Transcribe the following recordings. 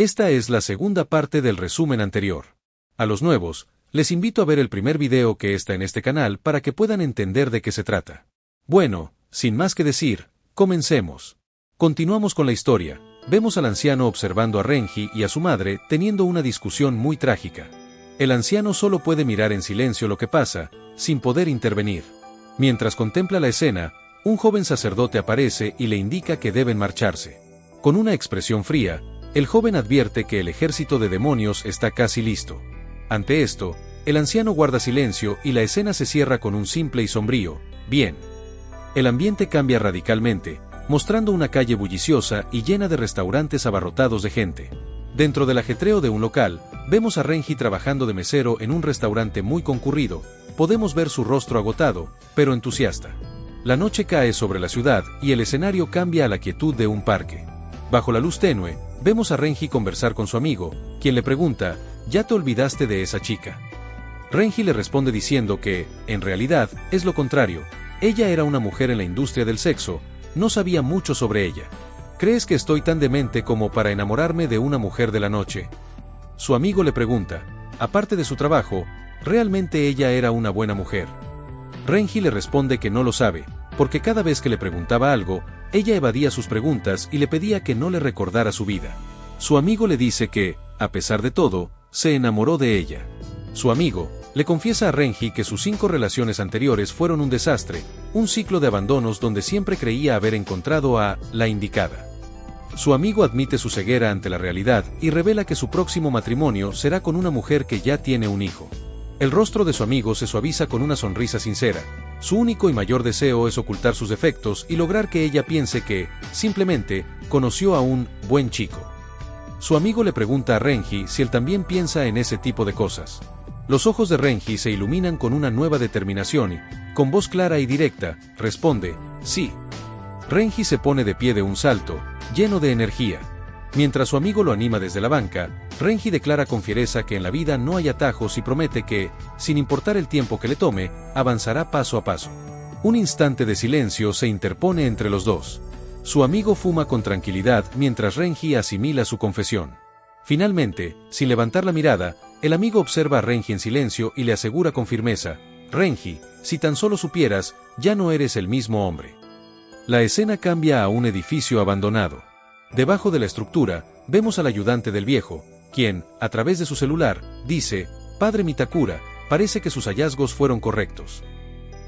Esta es la segunda parte del resumen anterior. A los nuevos, les invito a ver el primer video que está en este canal para que puedan entender de qué se trata. Bueno, sin más que decir, comencemos. Continuamos con la historia. Vemos al anciano observando a Renji y a su madre teniendo una discusión muy trágica. El anciano solo puede mirar en silencio lo que pasa, sin poder intervenir. Mientras contempla la escena, un joven sacerdote aparece y le indica que deben marcharse. Con una expresión fría, el joven advierte que el ejército de demonios está casi listo. Ante esto, el anciano guarda silencio y la escena se cierra con un simple y sombrío «bien». El ambiente cambia radicalmente, mostrando una calle bulliciosa y llena de restaurantes abarrotados de gente. Dentro del ajetreo de un local, vemos a Renji trabajando de mesero en un restaurante muy concurrido. Podemos ver su rostro agotado, pero entusiasta. La noche cae sobre la ciudad y el escenario cambia a la quietud de un parque. Bajo la luz tenue, vemos a Renji conversar con su amigo, quien le pregunta, ¿ya te olvidaste de esa chica? Renji le responde diciendo que, en realidad, es lo contrario. Ella era una mujer en la industria del sexo, no sabía mucho sobre ella. ¿Crees que estoy tan demente como para enamorarme de una mujer de la noche? Su amigo le pregunta, aparte de su trabajo, ¿realmente ella era una buena mujer? Renji le responde que no lo sabe, porque cada vez que le preguntaba algo, ella evadía sus preguntas y le pedía que no le recordara su vida. Su amigo le dice que, a pesar de todo, se enamoró de ella. Su amigo le confiesa a Renji que sus 5 relaciones anteriores fueron un desastre, un ciclo de abandonos donde siempre creía haber encontrado a la indicada. Su amigo admite su ceguera ante la realidad y revela que su próximo matrimonio será con una mujer que ya tiene un hijo. El rostro de su amigo se suaviza con una sonrisa sincera. Su único y mayor deseo es ocultar sus defectos y lograr que ella piense que, simplemente, conoció a un buen chico. Su amigo le pregunta a Renji si él también piensa en ese tipo de cosas. Los ojos de Renji se iluminan con una nueva determinación y, con voz clara y directa, responde, sí. Renji se pone de pie de un salto, lleno de energía. Mientras su amigo lo anima desde la banca, Renji declara con fiereza que en la vida no hay atajos y promete que, sin importar el tiempo que le tome, avanzará paso a paso. Un instante de silencio se interpone entre los dos. Su amigo fuma con tranquilidad mientras Renji asimila su confesión. Finalmente, sin levantar la mirada, el amigo observa a Renji en silencio y le asegura con firmeza, Renji, si tan solo supieras, ya no eres el mismo hombre. La escena cambia a un edificio abandonado. Debajo de la estructura, vemos al ayudante del viejo, quien, a través de su celular, dice, Padre Mitakura, parece que sus hallazgos fueron correctos.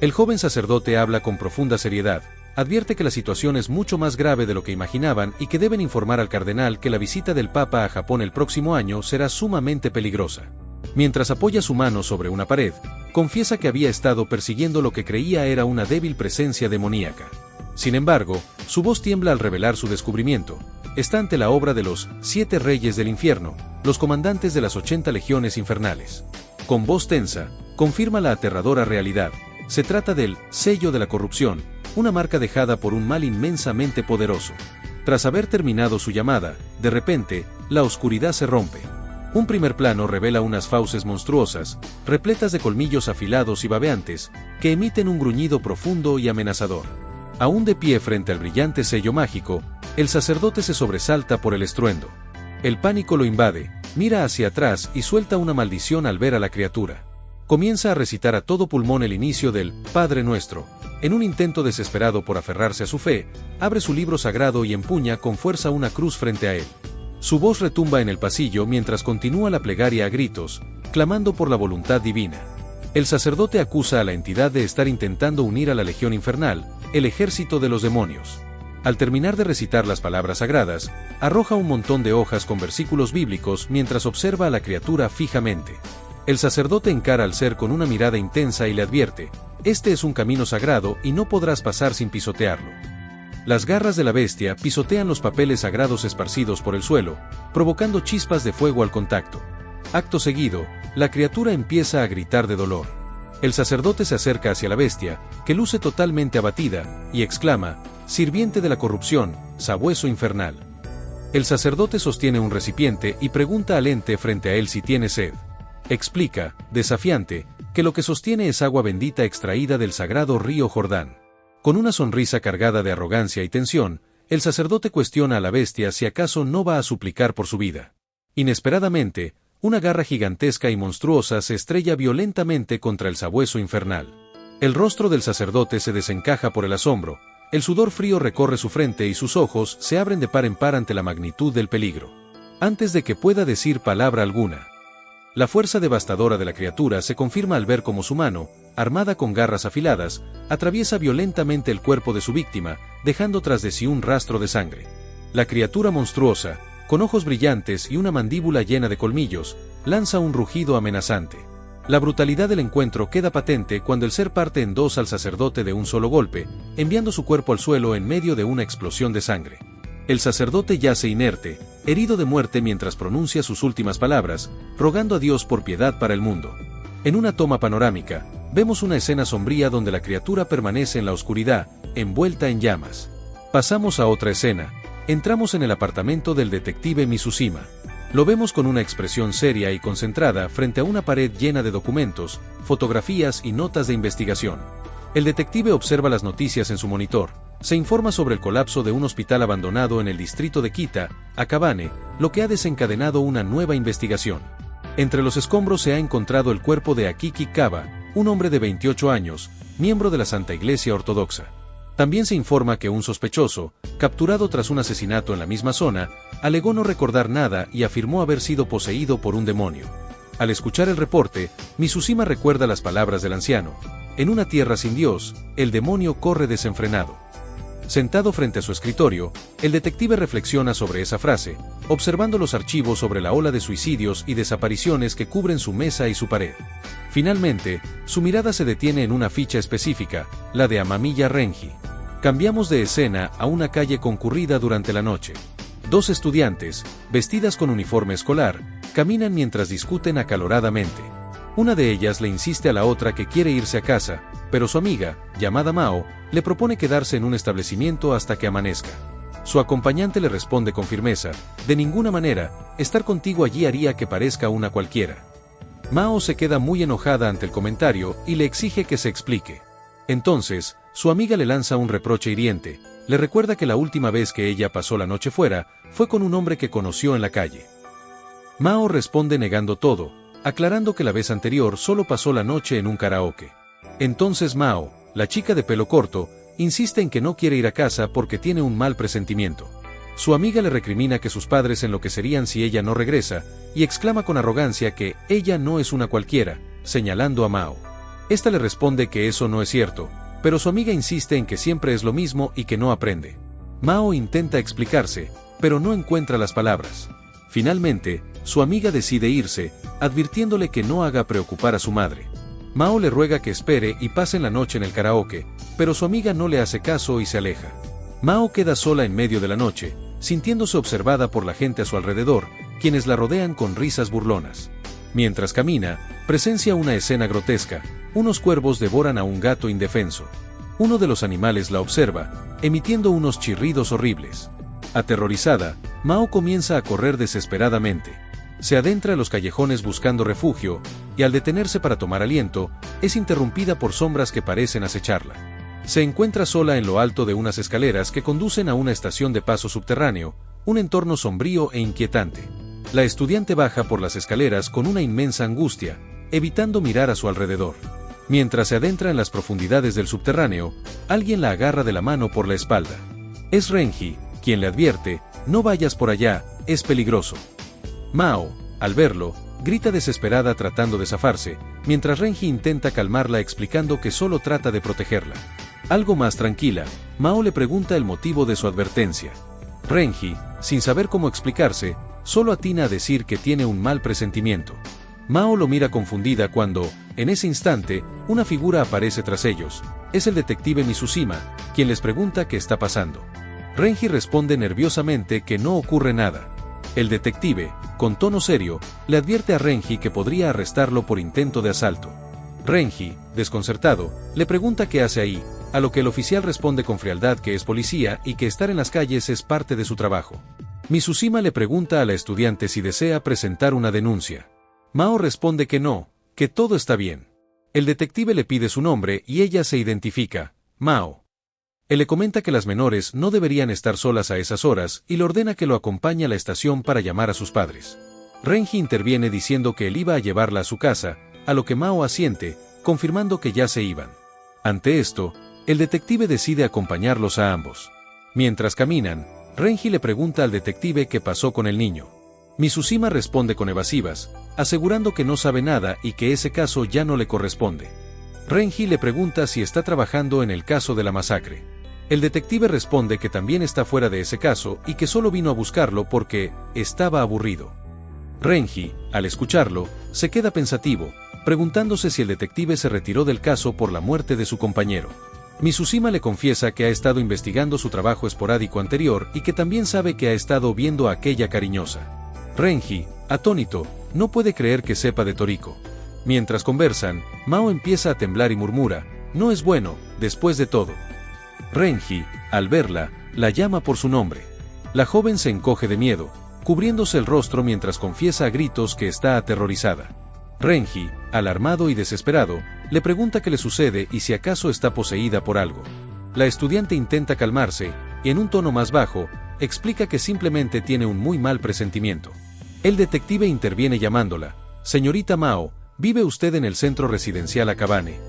El joven sacerdote habla con profunda seriedad, advierte que la situación es mucho más grave de lo que imaginaban y que deben informar al cardenal que la visita del Papa a Japón el próximo año será sumamente peligrosa. Mientras apoya su mano sobre una pared, confiesa que había estado persiguiendo lo que creía era una débil presencia demoníaca. Sin embargo, su voz tiembla al revelar su descubrimiento. Está ante la obra de los 7 reyes del infierno, los comandantes de las 80 legiones infernales. Con voz tensa, confirma la aterradora realidad. Se trata del sello de la corrupción, una marca dejada por un mal inmensamente poderoso. Tras haber terminado su llamada, de repente, la oscuridad se rompe. Un primer plano revela unas fauces monstruosas, repletas de colmillos afilados y babeantes, que emiten un gruñido profundo y amenazador. Aún de pie frente al brillante sello mágico, el sacerdote se sobresalta por el estruendo. El pánico lo invade, mira hacia atrás y suelta una maldición al ver a la criatura. Comienza a recitar a todo pulmón el inicio del Padre Nuestro. En un intento desesperado por aferrarse a su fe, abre su libro sagrado y empuña con fuerza una cruz frente a él. Su voz retumba en el pasillo mientras continúa la plegaria a gritos, clamando por la voluntad divina. El sacerdote acusa a la entidad de estar intentando unir a la legión infernal, el ejército de los demonios. Al terminar de recitar las palabras sagradas, arroja un montón de hojas con versículos bíblicos mientras observa a la criatura fijamente. El sacerdote encara al ser con una mirada intensa y le advierte, este es un camino sagrado y no podrás pasar sin pisotearlo. Las garras de la bestia pisotean los papeles sagrados esparcidos por el suelo, provocando chispas de fuego al contacto. Acto seguido, la criatura empieza a gritar de dolor. El sacerdote se acerca hacia la bestia, que luce totalmente abatida, y exclama, sirviente de la corrupción, sabueso infernal. El sacerdote sostiene un recipiente y pregunta al ente frente a él si tiene sed. Explica, desafiante, que lo que sostiene es agua bendita extraída del sagrado río Jordán. Con una sonrisa cargada de arrogancia y tensión, el sacerdote cuestiona a la bestia si acaso no va a suplicar por su vida. Inesperadamente, una garra gigantesca y monstruosa se estrella violentamente contra el sabueso infernal. El rostro del sacerdote se desencaja por el asombro, el sudor frío recorre su frente y sus ojos se abren de par en par ante la magnitud del peligro. Antes de que pueda decir palabra alguna, la fuerza devastadora de la criatura se confirma al ver cómo su mano, armada con garras afiladas, atraviesa violentamente el cuerpo de su víctima, dejando tras de sí un rastro de sangre. La criatura monstruosa, con ojos brillantes y una mandíbula llena de colmillos, lanza un rugido amenazante. La brutalidad del encuentro queda patente cuando el ser parte en dos al sacerdote de un solo golpe, enviando su cuerpo al suelo en medio de una explosión de sangre. El sacerdote yace inerte, herido de muerte mientras pronuncia sus últimas palabras, rogando a Dios por piedad para el mundo. En una toma panorámica, vemos una escena sombría donde la criatura permanece en la oscuridad, envuelta en llamas. Pasamos a otra escena. Entramos en el apartamento del detective Mizushima. Lo vemos con una expresión seria y concentrada frente a una pared llena de documentos, fotografías y notas de investigación. El detective observa las noticias en su monitor, se informa sobre el colapso de un hospital abandonado en el distrito de Kita, Akabane, lo que ha desencadenado una nueva investigación. Entre los escombros se ha encontrado el cuerpo de Akiki Kaba, un hombre de 28 años, miembro de la Santa Iglesia Ortodoxa. También se informa que un sospechoso, capturado tras un asesinato en la misma zona, alegó no recordar nada y afirmó haber sido poseído por un demonio. Al escuchar el reporte, Mizushima recuerda las palabras del anciano: en una tierra sin Dios, el demonio corre desenfrenado. Sentado frente a su escritorio, el detective reflexiona sobre esa frase, observando los archivos sobre la ola de suicidios y desapariciones que cubren su mesa y su pared. Finalmente, su mirada se detiene en una ficha específica, la de Amamiya Renji. Cambiamos de escena a una calle concurrida durante la noche. Dos estudiantes, vestidas con uniforme escolar, caminan mientras discuten acaloradamente. Una de ellas le insiste a la otra que quiere irse a casa, pero su amiga, llamada Mao, le propone quedarse en un establecimiento hasta que amanezca. Su acompañante le responde con firmeza: de ninguna manera, estar contigo allí haría que parezca una cualquiera. Mao se queda muy enojada ante el comentario y le exige que se explique. Entonces, su amiga le lanza un reproche hiriente, le recuerda que la última vez que ella pasó la noche fuera, fue con un hombre que conoció en la calle. Mao responde negando todo, aclarando que la vez anterior solo pasó la noche en un karaoke. Entonces Mao, la chica de pelo corto, insiste en que no quiere ir a casa porque tiene un mal presentimiento. Su amiga le recrimina que sus padres enloquecerían si ella no regresa, y exclama con arrogancia que ella no es una cualquiera, señalando a Mao. Esta le responde que eso no es cierto, pero su amiga insiste en que siempre es lo mismo y que no aprende. Mao intenta explicarse, pero no encuentra las palabras. Finalmente, su amiga decide irse, advirtiéndole que no haga preocupar a su madre. Mao le ruega que espere y pasen la noche en el karaoke, pero su amiga no le hace caso y se aleja. Mao queda sola en medio de la noche, sintiéndose observada por la gente a su alrededor, quienes la rodean con risas burlonas. Mientras camina, presencia una escena grotesca: unos cuervos devoran a un gato indefenso. Uno de los animales la observa, emitiendo unos chirridos horribles. Aterrorizada, Mao comienza a correr desesperadamente. Se adentra en los callejones buscando refugio, y al detenerse para tomar aliento, es interrumpida por sombras que parecen acecharla. Se encuentra sola en lo alto de unas escaleras que conducen a una estación de paso subterráneo, un entorno sombrío e inquietante. La estudiante baja por las escaleras con una inmensa angustia, evitando mirar a su alrededor. Mientras se adentra en las profundidades del subterráneo, alguien la agarra de la mano por la espalda. Es Renji, quien le advierte: no vayas por allá, es peligroso. Mao, al verlo, grita desesperada tratando de zafarse, mientras Renji intenta calmarla explicando que solo trata de protegerla. Algo más tranquila, Mao le pregunta el motivo de su advertencia. Renji, sin saber cómo explicarse, solo atina a decir que tiene un mal presentimiento. Mao lo mira confundida cuando, en ese instante, una figura aparece tras ellos. Es el detective Mizushima, quien les pregunta qué está pasando. Renji responde nerviosamente que no ocurre nada. El detective, con tono serio, le advierte a Renji que podría arrestarlo por intento de asalto. Renji, desconcertado, le pregunta qué hace ahí, a lo que el oficial responde con frialdad que es policía y que estar en las calles es parte de su trabajo. Mizushima le pregunta a la estudiante si desea presentar una denuncia. Mao responde que no, que todo está bien. El detective le pide su nombre y ella se identifica: Mao. Él le comenta que las menores no deberían estar solas a esas horas y le ordena que lo acompañe a la estación para llamar a sus padres. Renji interviene diciendo que él iba a llevarla a su casa, a lo que Mao asiente, confirmando que ya se iban. Ante esto, el detective decide acompañarlos a ambos. Mientras caminan, Renji le pregunta al detective qué pasó con el niño. Mizushima responde con evasivas, asegurando que no sabe nada y que ese caso ya no le corresponde. Renji le pregunta si está trabajando en el caso de la masacre. El detective responde que también está fuera de ese caso y que solo vino a buscarlo porque estaba aburrido. Renji, al escucharlo, se queda pensativo, preguntándose si el detective se retiró del caso por la muerte de su compañero. Mizushima le confiesa que ha estado investigando su trabajo esporádico anterior y que también sabe que ha estado viendo a aquella cariñosa. Renji, atónito, no puede creer que sepa de Toriko. Mientras conversan, Mao empieza a temblar y murmura, no es bueno, después de todo. Renji, al verla, la llama por su nombre. La joven se encoge de miedo, cubriéndose el rostro mientras confiesa a gritos que está aterrorizada. Renji, alarmado y desesperado, le pregunta qué le sucede y si acaso está poseída por algo. La estudiante intenta calmarse, y en un tono más bajo, explica que simplemente tiene un muy mal presentimiento. El detective interviene llamándola, «Señorita Mao, ¿vive usted en el centro residencial Akabane?»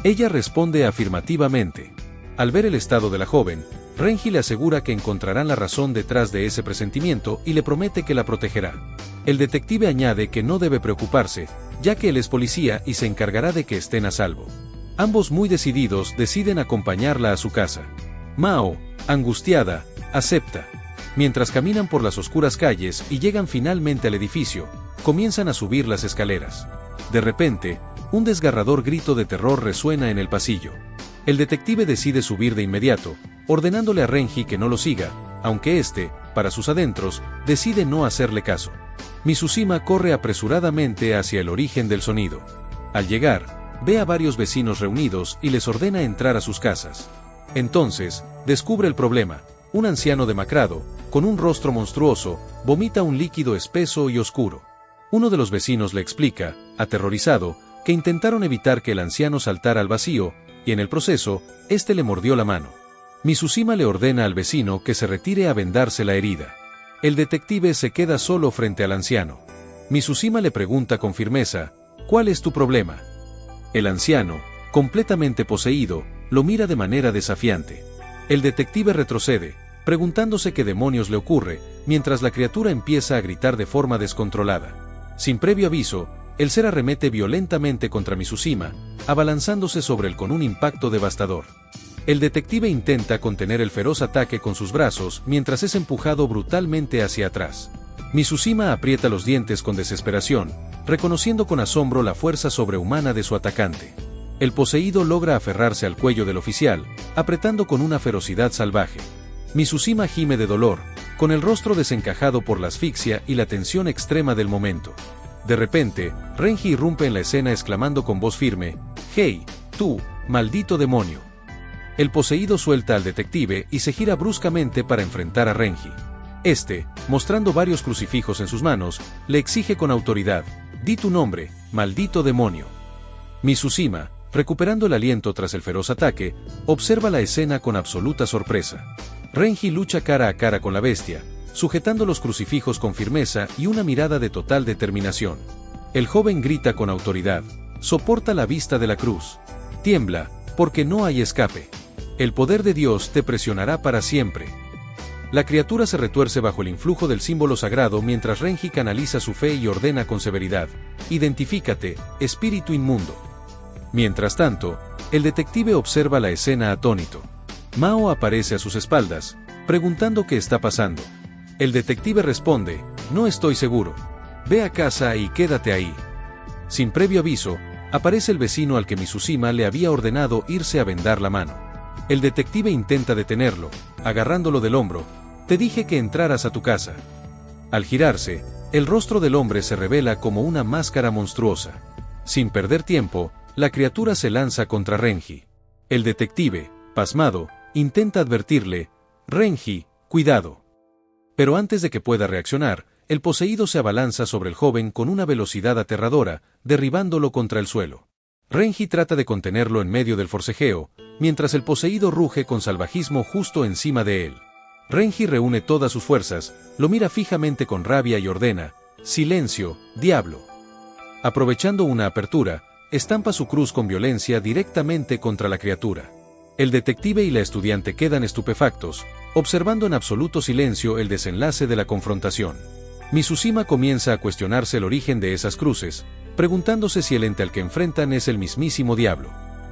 Ella responde afirmativamente. Al ver el estado de la joven, Renji le asegura que encontrarán la razón detrás de ese presentimiento y le promete que la protegerá. El detective añade que no debe preocuparse, ya que él es policía y se encargará de que estén a salvo. Ambos muy decididos deciden acompañarla a su casa. Mao, angustiada, acepta. Mientras caminan por las oscuras calles y llegan finalmente al edificio, comienzan a subir las escaleras. De repente, un desgarrador grito de terror resuena en el pasillo. El detective decide subir de inmediato, ordenándole a Renji que no lo siga, aunque éste, para sus adentros, decide no hacerle caso. Mizushima corre apresuradamente hacia el origen del sonido. Al llegar, ve a varios vecinos reunidos y les ordena entrar a sus casas. Entonces, descubre el problema. Un anciano demacrado, con un rostro monstruoso, vomita un líquido espeso y oscuro. Uno de los vecinos le explica, aterrorizado, que intentaron evitar que el anciano saltara al vacío, y en el proceso, este le mordió la mano. Mizushima le ordena al vecino que se retire a vendarse la herida. El detective se queda solo frente al anciano. Mizushima le pregunta con firmeza, ¿cuál es tu problema? El anciano, completamente poseído, lo mira de manera desafiante. El detective retrocede, preguntándose qué demonios le ocurre, mientras la criatura empieza a gritar de forma descontrolada. Sin previo aviso, el ser arremete violentamente contra Mizushima, abalanzándose sobre él con un impacto devastador. El detective intenta contener el feroz ataque con sus brazos mientras es empujado brutalmente hacia atrás. Mizushima aprieta los dientes con desesperación, reconociendo con asombro la fuerza sobrehumana de su atacante. El poseído logra aferrarse al cuello del oficial, apretando con una ferocidad salvaje. Mizushima gime de dolor, con el rostro desencajado por la asfixia y la tensión extrema del momento. De repente, Renji irrumpe en la escena exclamando con voz firme, «¡Hey, tú, maldito demonio!». El poseído suelta al detective y se gira bruscamente para enfrentar a Renji. Este, mostrando varios crucifijos en sus manos, le exige con autoridad, «Di tu nombre, maldito demonio». Mizushima, recuperando el aliento tras el feroz ataque, observa la escena con absoluta sorpresa. Renji lucha cara a cara con la bestia, sujetando los crucifijos con firmeza y una mirada de total determinación. El joven grita con autoridad, «Soporta la vista de la cruz. Tiembla, porque no hay escape. El poder de Dios te presionará para siempre». La criatura se retuerce bajo el influjo del símbolo sagrado mientras Renji canaliza su fe y ordena con severidad, «Identifícate, espíritu inmundo». Mientras tanto, el detective observa la escena atónito. Mao aparece a sus espaldas, preguntando qué está pasando. El detective responde, «No estoy seguro. Ve a casa y quédate ahí». Sin previo aviso, aparece el vecino al que Mizushima le había ordenado irse a vendar la mano. El detective intenta detenerlo, agarrándolo del hombro, «Te dije que entraras a tu casa». Al girarse, el rostro del hombre se revela como una máscara monstruosa. Sin perder tiempo, la criatura se lanza contra Renji. El detective, pasmado, intenta advertirle, «Renji, cuidado». Pero antes de que pueda reaccionar, el poseído se abalanza sobre el joven con una velocidad aterradora, derribándolo contra el suelo. Renji trata de contenerlo en medio del forcejeo, mientras el poseído ruge con salvajismo justo encima de él. Renji reúne todas sus fuerzas, lo mira fijamente con rabia y ordena, Silencio, diablo. Aprovechando una apertura, estampa su cruz con violencia directamente contra la criatura. El detective y la estudiante quedan estupefactos, observando en absoluto silencio el desenlace de la confrontación. Mizushima comienza a cuestionarse el origen de esas cruces, preguntándose si el ente al que enfrentan es el mismísimo diablo.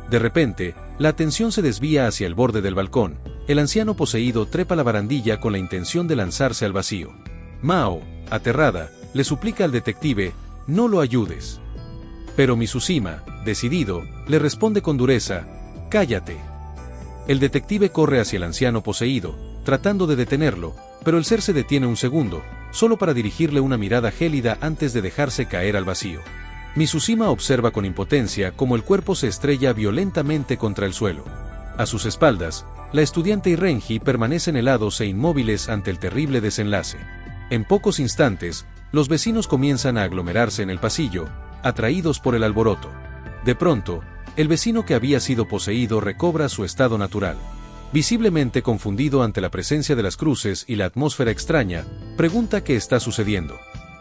De repente, la atención se desvía hacia el borde del balcón. El anciano poseído trepa la barandilla con la intención de lanzarse al vacío. Mao, aterrada, le suplica al detective, no lo ayudes. Pero Mizushima, decidido, le responde con dureza, cállate. El detective corre hacia el anciano poseído, tratando de detenerlo, pero el ser se detiene un segundo, solo para dirigirle una mirada gélida antes de dejarse caer al vacío. Mizushima observa con impotencia cómo el cuerpo se estrella violentamente contra el suelo. A sus espaldas, la estudiante y Renji permanecen helados e inmóviles ante el terrible desenlace. En pocos instantes, los vecinos comienzan a aglomerarse en el pasillo, atraídos por el alboroto. De pronto, el vecino que había sido poseído recobra su estado natural. Visiblemente confundido ante la presencia de las cruces y la atmósfera extraña, pregunta qué está sucediendo.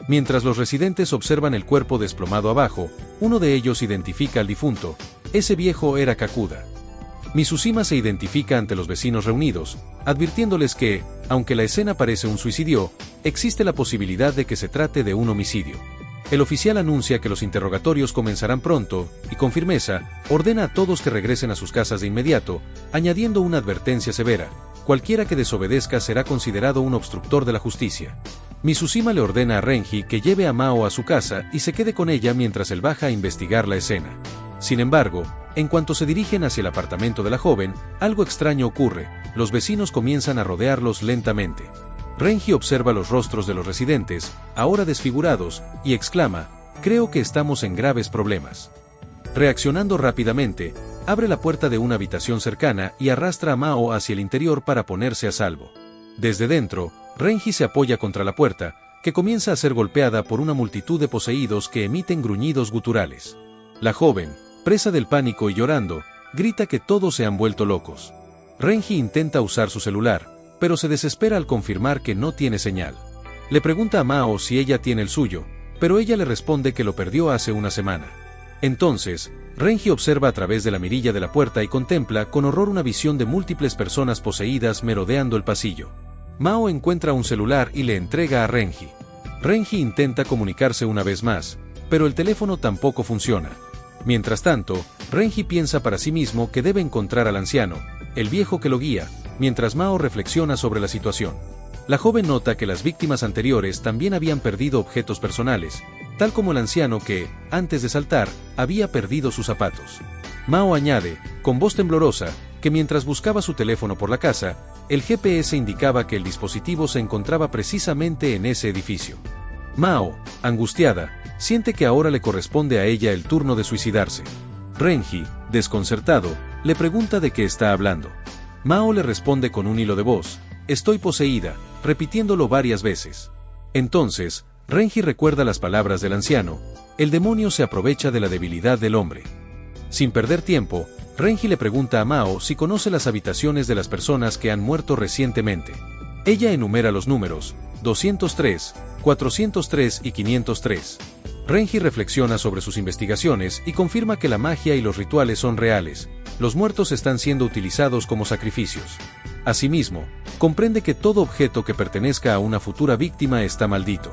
Mientras los residentes observan el cuerpo desplomado abajo, uno de ellos identifica al difunto. Ese viejo era Kakuda. Mizushima se identifica ante los vecinos reunidos, advirtiéndoles que, aunque la escena parece un suicidio, existe la posibilidad de que se trate de un homicidio. El oficial anuncia que los interrogatorios comenzarán pronto, y con firmeza, ordena a todos que regresen a sus casas de inmediato, añadiendo una advertencia severa: cualquiera que desobedezca será considerado un obstructor de la justicia. Mizushima le ordena a Renji que lleve a Mao a su casa y se quede con ella mientras él baja a investigar la escena. Sin embargo, en cuanto se dirigen hacia el apartamento de la joven, algo extraño ocurre. Los vecinos comienzan a rodearlos lentamente. Renji observa los rostros de los residentes, ahora desfigurados, y exclama: creo que estamos en graves problemas. Reaccionando rápidamente, abre la puerta de una habitación cercana y arrastra a Mao hacia el interior para ponerse a salvo. Desde dentro, Renji se apoya contra la puerta, que comienza a ser golpeada por una multitud de poseídos que emiten gruñidos guturales. La joven, presa del pánico y llorando, grita que todos se han vuelto locos. Renji intenta usar su celular, pero se desespera al confirmar que no tiene señal. Le pregunta a Mao si ella tiene el suyo, pero ella le responde que lo perdió hace una semana. Entonces, Renji observa a través de la mirilla de la puerta y contempla con horror una visión de múltiples personas poseídas merodeando el pasillo. Mao encuentra un celular y le entrega a Renji. Renji intenta comunicarse una vez más, pero el teléfono tampoco funciona. Mientras tanto, Renji piensa para sí mismo que debe encontrar al anciano, el viejo que lo guía, mientras Mao reflexiona sobre la situación. La joven nota que las víctimas anteriores también habían perdido objetos personales, tal como el anciano que, antes de saltar, había perdido sus zapatos. Mao añade, con voz temblorosa, que mientras buscaba su teléfono por la casa, el GPS indicaba que el dispositivo se encontraba precisamente en ese edificio. Mao, angustiada, siente que ahora le corresponde a ella el turno de suicidarse. Renji, desconcertado, le pregunta de qué está hablando. Mao le responde con un hilo de voz: estoy poseída, repitiéndolo varias veces. Entonces, Renji recuerda las palabras del anciano: el demonio se aprovecha de la debilidad del hombre. Sin perder tiempo, Renji le pregunta a Mao si conoce las habitaciones de las personas que han muerto recientemente. Ella enumera los números: 203, 403 y 503. Renji reflexiona sobre sus investigaciones y confirma que la magia y los rituales son reales. Los muertos están siendo utilizados como sacrificios. Asimismo, comprende que todo objeto que pertenezca a una futura víctima está maldito.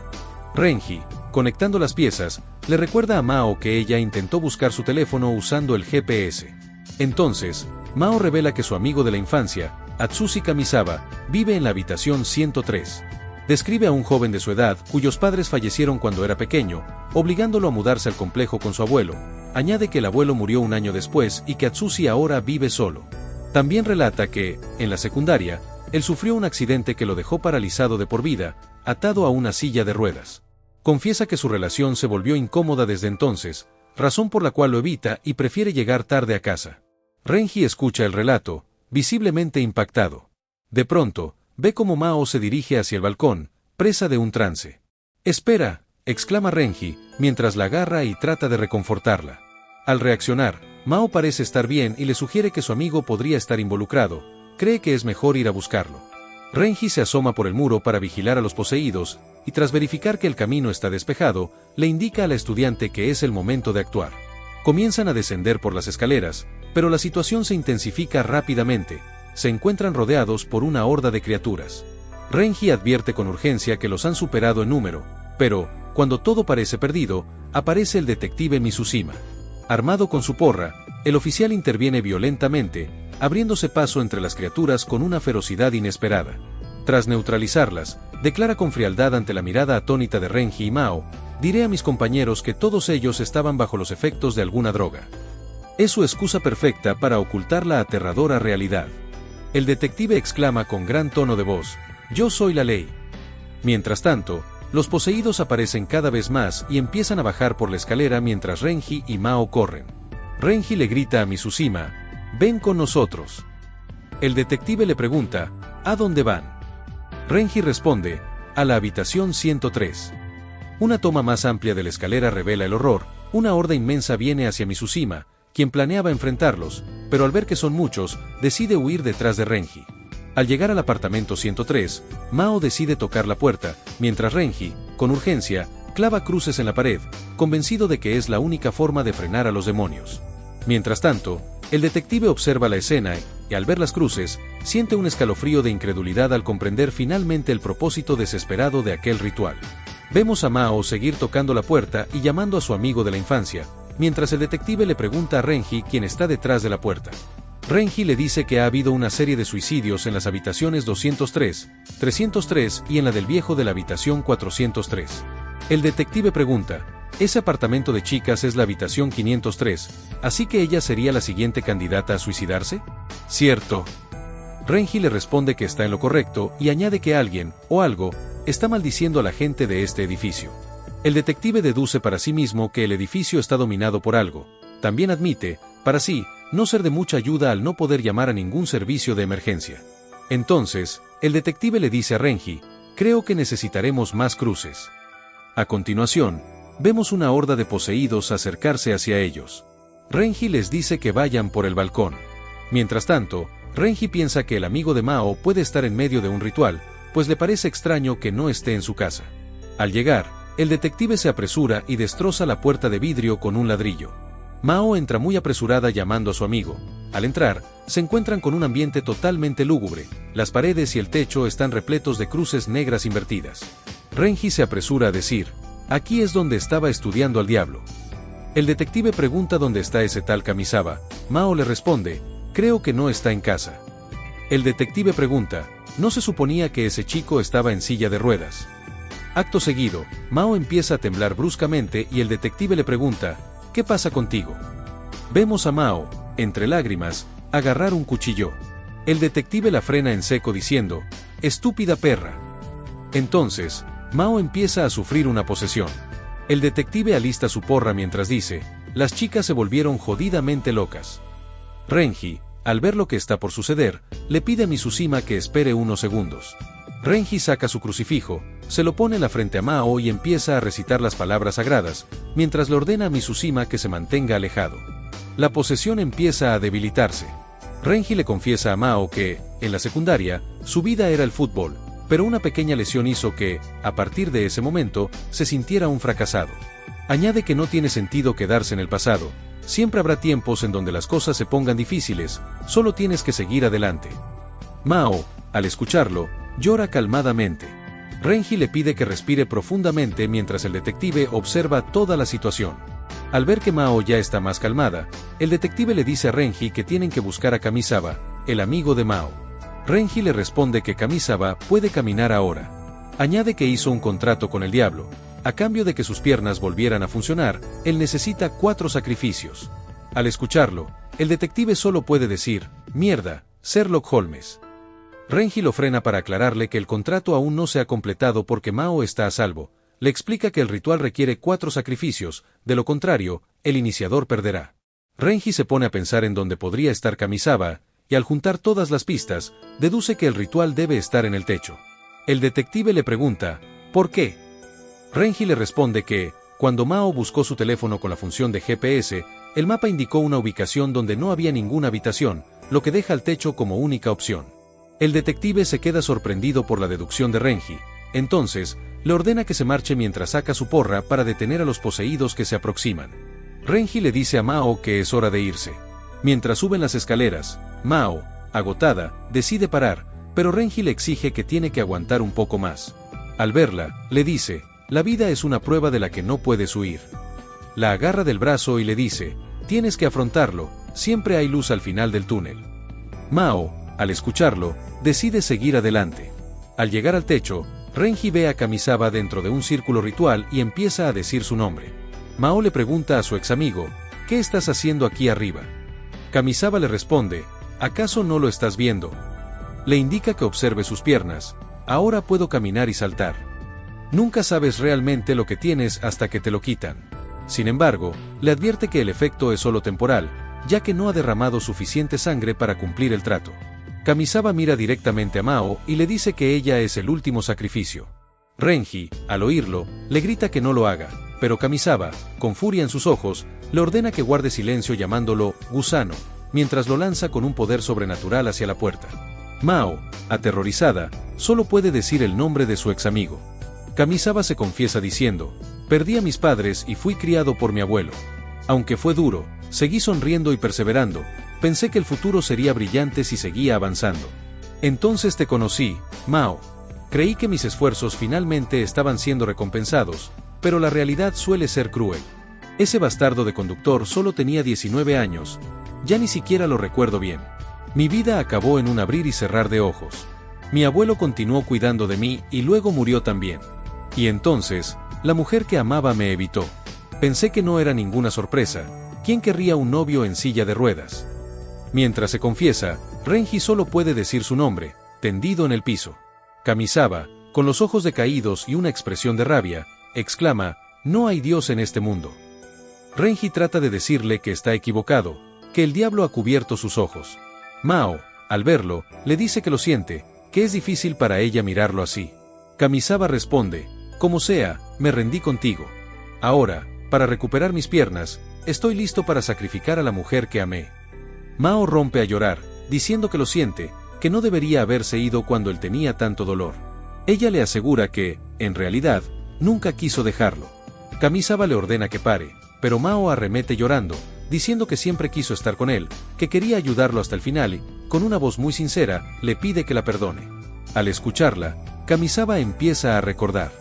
Renji, conectando las piezas, le recuerda a Mao que ella intentó buscar su teléfono usando el GPS. Entonces, Mao revela que su amigo de la infancia, Atsushi Kamisawa, vive en la habitación 103. Describe a un joven de su edad cuyos padres fallecieron cuando era pequeño, obligándolo a mudarse al complejo con su abuelo. Añade que el abuelo murió un año después y que Atsushi ahora vive solo. También relata que, en la secundaria, él sufrió un accidente que lo dejó paralizado de por vida, atado a una silla de ruedas. Confiesa que su relación se volvió incómoda desde entonces, razón por la cual lo evita y prefiere llegar tarde a casa. Renji escucha el relato, visiblemente impactado. De pronto, ve cómo Mao se dirige hacia el balcón, presa de un trance. «¡Espera!», exclama Renji, mientras la agarra y trata de reconfortarla. Al reaccionar, Mao parece estar bien y le sugiere que su amigo podría estar involucrado. Cree que es mejor ir a buscarlo. Renji se asoma por el muro para vigilar a los poseídos, y tras verificar que el camino está despejado, le indica a la estudiante que es el momento de actuar. Comienzan a descender por las escaleras, pero la situación se intensifica rápidamente. Se encuentran rodeados por una horda de criaturas. Renji advierte con urgencia que los han superado en número, pero, cuando todo parece perdido, aparece el detective Mizushima. Armado con su porra, el oficial interviene violentamente, abriéndose paso entre las criaturas con una ferocidad inesperada. Tras neutralizarlas, declara con frialdad ante la mirada atónita de Renji y Mao: diré a mis compañeros que todos ellos estaban bajo los efectos de alguna droga. Es su excusa perfecta para ocultar la aterradora realidad. El detective exclama con gran tono de voz: yo soy la ley. Mientras tanto, los poseídos aparecen cada vez más y empiezan a bajar por la escalera mientras Renji y Mao corren. Renji le grita a Mizushima: ven con nosotros. El detective le pregunta: ¿a dónde van? Renji responde: a la habitación 103. Una toma más amplia de la escalera revela el horror. Una horda inmensa viene hacia Mizushima, quien planeaba enfrentarlos, pero al ver que son muchos, decide huir detrás de Renji. Al llegar al apartamento 103, Mao decide tocar la puerta, mientras Renji, con urgencia, clava cruces en la pared, convencido de que es la única forma de frenar a los demonios. Mientras tanto, el detective observa la escena y, al ver las cruces, siente un escalofrío de incredulidad al comprender finalmente el propósito desesperado de aquel ritual. Vemos a Mao seguir tocando la puerta y llamando a su amigo de la infancia, mientras el detective le pregunta a Renji quién está detrás de la puerta. Renji le dice que ha habido una serie de suicidios en las habitaciones 203, 303 y en la del viejo de la habitación 403. El detective pregunta: ese apartamento de chicas es la habitación 503, ¿así que ella sería la siguiente candidata a suicidarse? Cierto. Renji le responde que está en lo correcto y añade que alguien, o algo, está maldiciendo a la gente de este edificio. El detective deduce para sí mismo que el edificio está dominado por algo. También admite, para sí, no ser de mucha ayuda al no poder llamar a ningún servicio de emergencia. Entonces, el detective le dice a Renji: creo que necesitaremos más cruces. A continuación, vemos una horda de poseídos acercarse hacia ellos. Renji les dice que vayan por el balcón. Mientras tanto, Renji piensa que el amigo de Mao puede estar en medio de un ritual, pues le parece extraño que no esté en su casa. Al llegar, el detective se apresura y destroza la puerta de vidrio con un ladrillo. Mao entra muy apresurada llamando a su amigo. Al entrar, se encuentran con un ambiente totalmente lúgubre. Las paredes y el techo están repletos de cruces negras invertidas. Renji se apresura a decir: aquí es donde estaba estudiando al diablo. El detective pregunta dónde está ese tal Kamisawa. Mao le responde: creo que no está en casa. El detective pregunta: ¿no se suponía que ese chico estaba en silla de ruedas? Acto seguido, Mao empieza a temblar bruscamente y el detective le pregunta: ¿qué pasa contigo? Vemos a Mao, entre lágrimas, agarrar un cuchillo. El detective la frena en seco diciendo: estúpida perra. Entonces, Mao empieza a sufrir una posesión. El detective alista su porra mientras dice: las chicas se volvieron jodidamente locas. Renji, al ver lo que está por suceder, le pide a Mizushima que espere unos segundos. Renji saca su crucifijo, se lo pone en la frente a Mao y empieza a recitar las palabras sagradas, mientras le ordena a Mizushima que se mantenga alejado. La posesión empieza a debilitarse. Renji le confiesa a Mao que, en la secundaria, su vida era el fútbol, pero una pequeña lesión hizo que, a partir de ese momento, se sintiera un fracasado. Añade que no tiene sentido quedarse en el pasado, siempre habrá tiempos en donde las cosas se pongan difíciles, solo tienes que seguir adelante. Mao, al escucharlo, llora calmadamente. Renji le pide que respire profundamente mientras el detective observa toda la situación. Al ver que Mao ya está más calmada, el detective le dice a Renji que tienen que buscar a Kamisawa, el amigo de Mao. Renji le responde que Kamisawa puede caminar ahora. Añade que hizo un contrato con el diablo. A cambio de que sus piernas volvieran a funcionar, él necesita 4 sacrificios. Al escucharlo, el detective solo puede decir: mierda, Sherlock Holmes. Renji lo frena para aclararle que el contrato aún no se ha completado porque Mao está a salvo. Le explica que el ritual requiere 4 sacrificios, de lo contrario, el iniciador perderá. Renji se pone a pensar en dónde podría estar Kamisawa, y al juntar todas las pistas, deduce que el ritual debe estar en el techo. El detective le pregunta: ¿por qué? Renji le responde que, cuando Mao buscó su teléfono con la función de GPS, el mapa indicó una ubicación donde no había ninguna habitación, lo que deja el techo como única opción. El detective se queda sorprendido por la deducción de Renji, entonces le ordena que se marche mientras saca su porra para detener a los poseídos que se aproximan. Renji le dice a Mao que es hora de irse. Mientras suben las escaleras, Mao, agotada, decide parar, pero Renji le exige que tiene que aguantar un poco más. Al verla, le dice, la vida es una prueba de la que no puedes huir. La agarra del brazo y le dice, tienes que afrontarlo, siempre hay luz al final del túnel. Mao, al escucharlo, decide seguir adelante. Al llegar al techo, Renji ve a Kamisawa dentro de un círculo ritual y empieza a decir su nombre. Mao le pregunta a su ex amigo, ¿qué estás haciendo aquí arriba? Kamisawa le responde, ¿acaso no lo estás viendo? Le indica que observe sus piernas, ahora puedo caminar y saltar. Nunca sabes realmente lo que tienes hasta que te lo quitan. Sin embargo, le advierte que el efecto es solo temporal, ya que no ha derramado suficiente sangre para cumplir el trato. Kamisawa mira directamente a Mao y le dice que ella es el último sacrificio. Renji, al oírlo, le grita que no lo haga, pero Kamisawa, con furia en sus ojos, le ordena que guarde silencio llamándolo gusano, mientras lo lanza con un poder sobrenatural hacia la puerta. Mao, aterrorizada, solo puede decir el nombre de su ex amigo. Kamisawa se confiesa diciendo, perdí a mis padres y fui criado por mi abuelo. Aunque fue duro, seguí sonriendo y perseverando, pensé que el futuro sería brillante si seguía avanzando. Entonces te conocí, Mao. Creí que mis esfuerzos finalmente estaban siendo recompensados, pero la realidad suele ser cruel. Ese bastardo de conductor solo tenía 19 años, ya ni siquiera lo recuerdo bien. Mi vida acabó en un abrir y cerrar de ojos. Mi abuelo continuó cuidando de mí y luego murió también. Y entonces, la mujer que amaba me evitó. Pensé que no era ninguna sorpresa, ¿quién querría un novio en silla de ruedas? Mientras se confiesa, Renji solo puede decir su nombre, tendido en el piso. Kamisawa, con los ojos decaídos y una expresión de rabia, exclama, no hay Dios en este mundo. Renji trata de decirle que está equivocado, que el diablo ha cubierto sus ojos. Mao, al verlo, le dice que lo siente, que es difícil para ella mirarlo así. Kamisawa responde, como sea, me rendí contigo. Ahora, para recuperar mis piernas, estoy listo para sacrificar a la mujer que amé. Mao rompe a llorar, diciendo que lo siente, que no debería haberse ido cuando él tenía tanto dolor. Ella le asegura que, en realidad, nunca quiso dejarlo. Kamisawa le ordena que pare, pero Mao arremete llorando, diciendo que siempre quiso estar con él, que quería ayudarlo hasta el final y, con una voz muy sincera, le pide que la perdone. Al escucharla, Kamisawa empieza a recordar.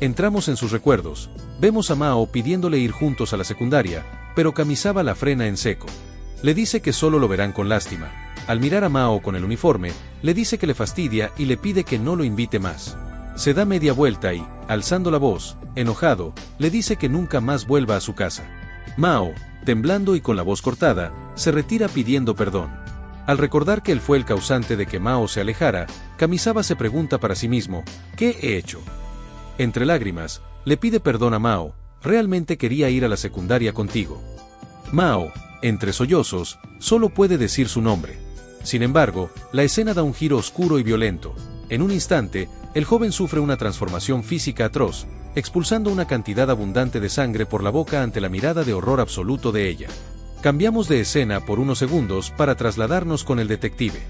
Entramos en sus recuerdos, vemos a Mao pidiéndole ir juntos a la secundaria, pero Kamisawa la frena en seco. Le dice que solo lo verán con lástima. Al mirar a Mao con el uniforme, le dice que le fastidia y le pide que no lo invite más. Se da media vuelta y, alzando la voz, enojado, le dice que nunca más vuelva a su casa. Mao, temblando y con la voz cortada, se retira pidiendo perdón. Al recordar que él fue el causante de que Mao se alejara, Kamisawa se pregunta para sí mismo, ¿qué he hecho? Entre lágrimas, le pide perdón a Mao, realmente quería ir a la secundaria contigo. Mao, entre sollozos, solo puede decir su nombre. Sin embargo, la escena da un giro oscuro y violento. En un instante, el joven sufre una transformación física atroz, expulsando una cantidad abundante de sangre por la boca ante la mirada de horror absoluto de ella. Cambiamos de escena por unos segundos para trasladarnos con el detective.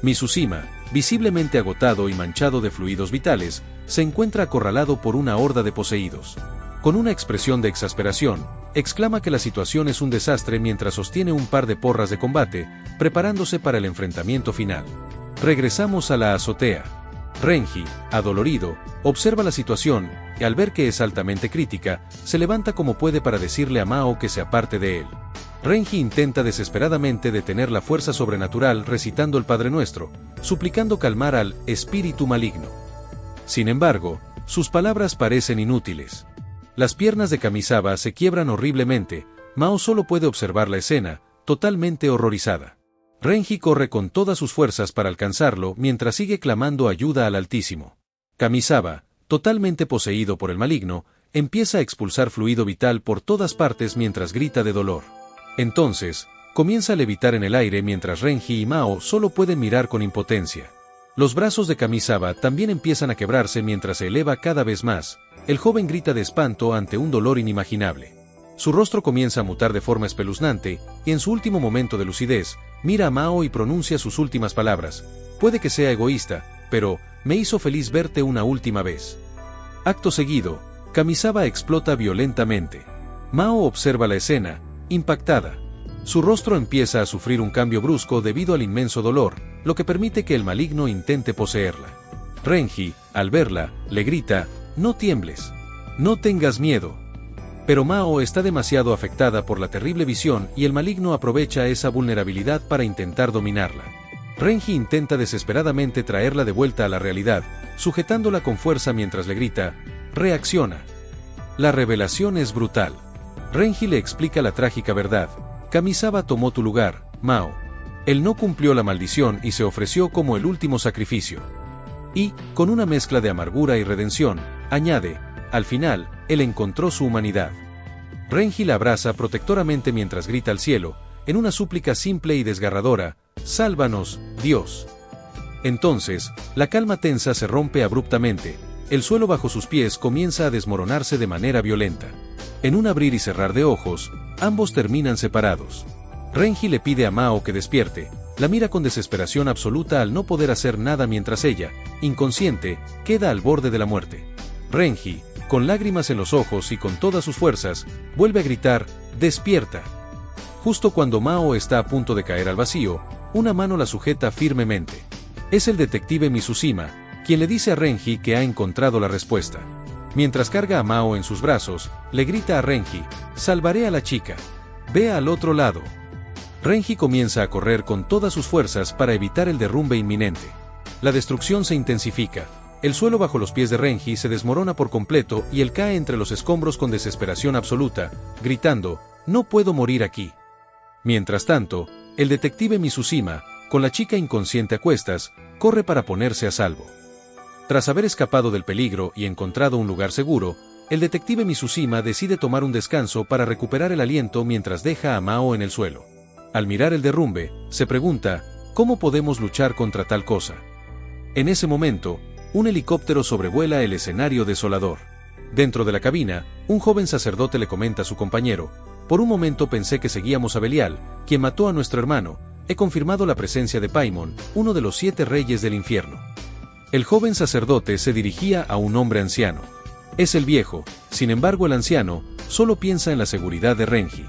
Mizushima, visiblemente agotado y manchado de fluidos vitales, se encuentra acorralado por una horda de poseídos. Con una expresión de exasperación, exclama que la situación es un desastre mientras sostiene un par de porras de combate, preparándose para el enfrentamiento final. Regresamos a la azotea. Renji, adolorido, observa la situación, y al ver que es altamente crítica, se levanta como puede para decirle a Mao que se aparte de él. Renji intenta desesperadamente detener la fuerza sobrenatural recitando el Padre Nuestro, suplicando calmar al espíritu maligno. Sin embargo, sus palabras parecen inútiles. Las piernas de Kamisawa se quiebran horriblemente, Mao solo puede observar la escena, totalmente horrorizada. Renji corre con todas sus fuerzas para alcanzarlo mientras sigue clamando ayuda al Altísimo. Kamisawa, totalmente poseído por el maligno, empieza a expulsar fluido vital por todas partes mientras grita de dolor. Entonces, comienza a levitar en el aire mientras Renji y Mao solo pueden mirar con impotencia. Los brazos de Kamisawa también empiezan a quebrarse mientras se eleva cada vez más. El joven grita de espanto ante un dolor inimaginable. Su rostro comienza a mutar de forma espeluznante, y en su último momento de lucidez, mira a Mao y pronuncia sus últimas palabras. Puede que sea egoísta, pero me hizo feliz verte una última vez. Acto seguido, Kamisawa explota violentamente. Mao observa la escena, impactada. Su rostro empieza a sufrir un cambio brusco debido al inmenso dolor, lo que permite que el maligno intente poseerla. Renji, al verla, le grita: «No tiembles. No tengas miedo». Pero Mao está demasiado afectada por la terrible visión y el maligno aprovecha esa vulnerabilidad para intentar dominarla. Renji intenta desesperadamente traerla de vuelta a la realidad, sujetándola con fuerza mientras le grita: «Reacciona». La revelación es brutal. Renji le explica la trágica verdad: «Kamisawa tomó tu lugar, Mao. Él no cumplió la maldición y se ofreció como el último sacrificio». Y, con una mezcla de amargura y redención, añade: «Al final, él encontró su humanidad». Renji la abraza protectoramente mientras grita al cielo, en una súplica simple y desgarradora: «Sálvanos, Dios». Entonces, la calma tensa se rompe abruptamente, el suelo bajo sus pies comienza a desmoronarse de manera violenta. En un abrir y cerrar de ojos, ambos terminan separados. Renji le pide a Mao que despierte, la mira con desesperación absoluta al no poder hacer nada mientras ella, inconsciente, queda al borde de la muerte. Renji, con lágrimas en los ojos y con todas sus fuerzas, vuelve a gritar: «¡Despierta!». Justo cuando Mao está a punto de caer al vacío, una mano la sujeta firmemente. Es el detective Mizushima, quien le dice a Renji que ha encontrado la respuesta. Mientras carga a Mao en sus brazos, le grita a Renji: «Salvaré a la chica. Ve al otro lado». Renji comienza a correr con todas sus fuerzas para evitar el derrumbe inminente. La destrucción se intensifica. El suelo bajo los pies de Renji se desmorona por completo y él cae entre los escombros con desesperación absoluta, gritando: «No puedo morir aquí». Mientras tanto, el detective Mizushima, con la chica inconsciente a cuestas, corre para ponerse a salvo. Tras haber escapado del peligro y encontrado un lugar seguro, el detective Mizushima decide tomar un descanso para recuperar el aliento mientras deja a Mao en el suelo. Al mirar el derrumbe, se pregunta: ¿cómo podemos luchar contra tal cosa? En ese momento, un helicóptero sobrevuela el escenario desolador. Dentro de la cabina, un joven sacerdote le comenta a su compañero: «Por un momento pensé que seguíamos a Belial, quien mató a nuestro hermano. He confirmado la presencia de Paimon, uno de los 7 reyes del infierno». El joven sacerdote se dirigía a un hombre anciano. Es el viejo, sin embargo el anciano solo piensa en la seguridad de Renji.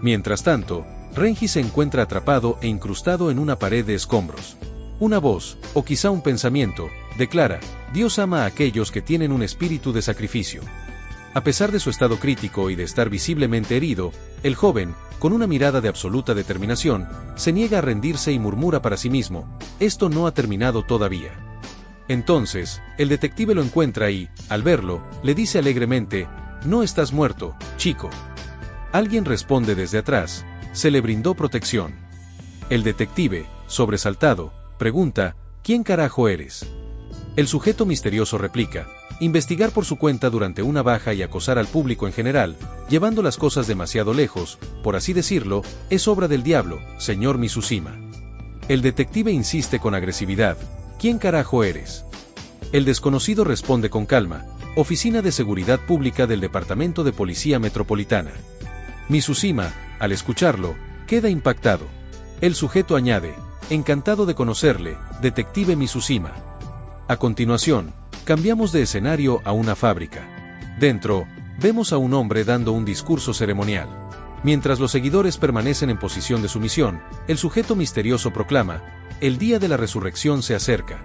Mientras tanto, Renji se encuentra atrapado e incrustado en una pared de escombros. Una voz, o quizá un pensamiento, declara: «Dios ama a aquellos que tienen un espíritu de sacrificio». A pesar de su estado crítico y de estar visiblemente herido, el joven, con una mirada de absoluta determinación, se niega a rendirse y murmura para sí mismo: «Esto no ha terminado todavía». Entonces, el detective lo encuentra y, al verlo, le dice alegremente: «No estás muerto, chico». Alguien responde desde atrás: «Se le brindó protección». El detective, sobresaltado, pregunta: «¿Quién carajo eres?». El sujeto misterioso replica: «Investigar por su cuenta durante una baja y acosar al público en general, llevando las cosas demasiado lejos, por así decirlo, es obra del diablo, señor Mizushima». El detective insiste con agresividad: «¿Quién carajo eres?». El desconocido responde con calma: «Oficina de Seguridad Pública del Departamento de Policía Metropolitana». Mizushima, al escucharlo, queda impactado. El sujeto añade: «Encantado de conocerle, detective Mizushima». A continuación, cambiamos de escenario a una fábrica. Dentro, vemos a un hombre dando un discurso ceremonial. Mientras los seguidores permanecen en posición de sumisión, el sujeto misterioso proclama: «El día de la resurrección se acerca».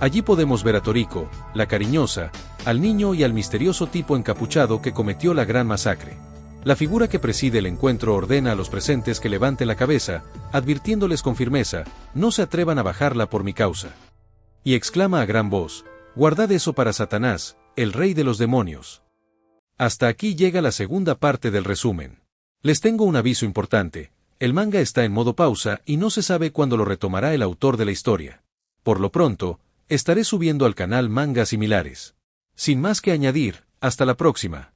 Allí podemos ver a Toriko, la cariñosa, al niño y al misterioso tipo encapuchado que cometió la gran masacre. La figura que preside el encuentro ordena a los presentes que levanten la cabeza, advirtiéndoles con firmeza: «No se atrevan a bajarla por mi causa». Y exclama a gran voz: «Guardad eso para Satanás, el rey de los demonios». Hasta aquí llega la segunda parte del resumen. Les tengo un aviso importante: el manga está en modo pausa y no se sabe cuándo lo retomará el autor de la historia. Por lo pronto, estaré subiendo al canal mangas similares. Sin más que añadir, hasta la próxima.